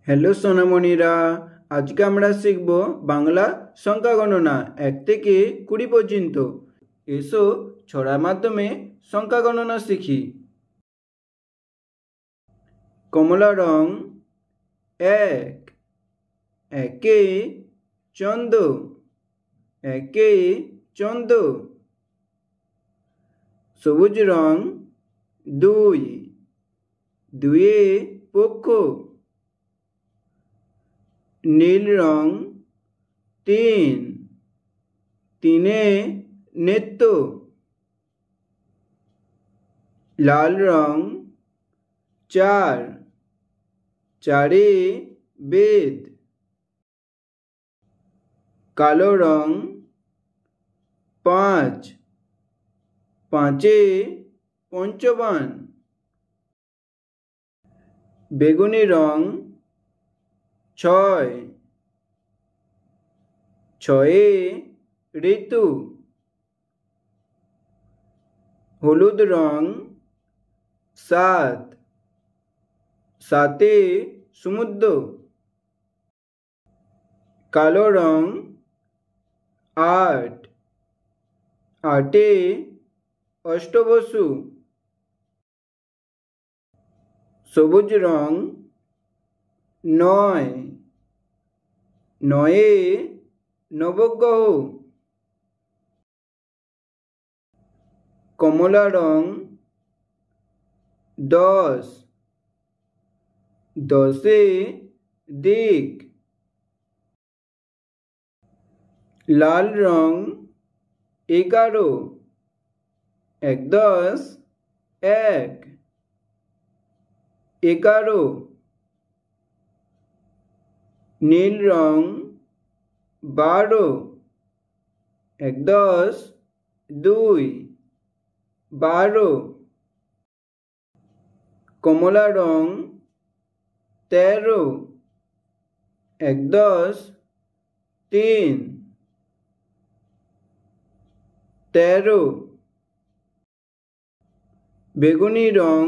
Hello সোনামণিরা, আজকে আমরা শিখব বাংলা সংখ্যা গণনা 1 থেকে 20 পর্যন্ত। এসো ছড়ার মাধ্যমে সংখ্যা গণনা শিখি। কমলা রং 1, একে চন্দ্র, একে চন্দ্র। সবুজ রং 2, দুয়ে পক্ষ। নীল রং 3, তিনে নেত্র। লাল রং 4, চারে বেদ। কালো রং 5, পাঁচে পঞ্চবান। বেগুনি রং 6, ছয়ে ঋতু। হলুদ রং 7, সাতে সমুদ্র। কালো রং 8, আটে অষ্টবসু। সবুজ রং 9, নয়ে নবগ্রহ। কমলা রং 10, দশে দিক। লাল রং 11, 10, 1, 11। নীল রং 12, 10, 2, 12। কমলা রং 13, 10, 3, 13। বেগুনি রং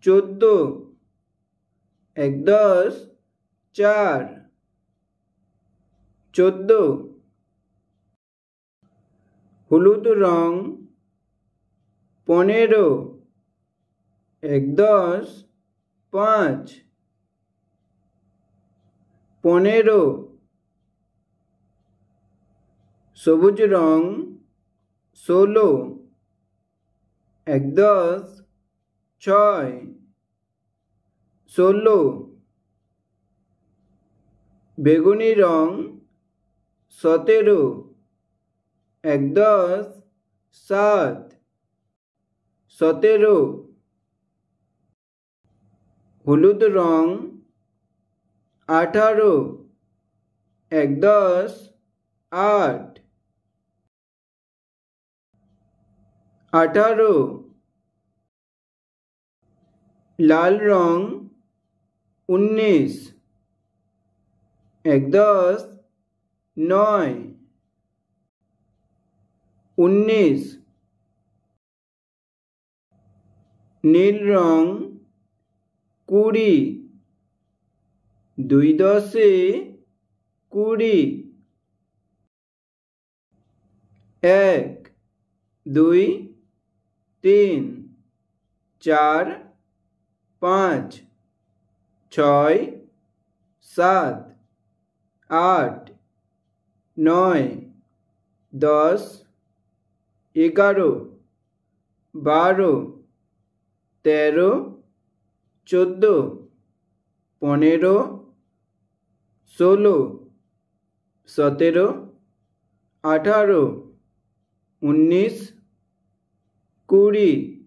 14, 10, 4, 14। হলুদ রং 15, 10, 5, 15। সবুজ রং 16, 10, 6, 16। বেগুনি রং 17, 10, 7, 17। হলুদ রং 18, 10, 8, 18। লাল রং 19, 10, 9, 19। নীল রং 20, 2 10 20। 1, 2, 3, 4, 5, 6, 7, 8, 9, 10, 11, 12, 13, 14, 15, 16, 17, 18, 19, 20।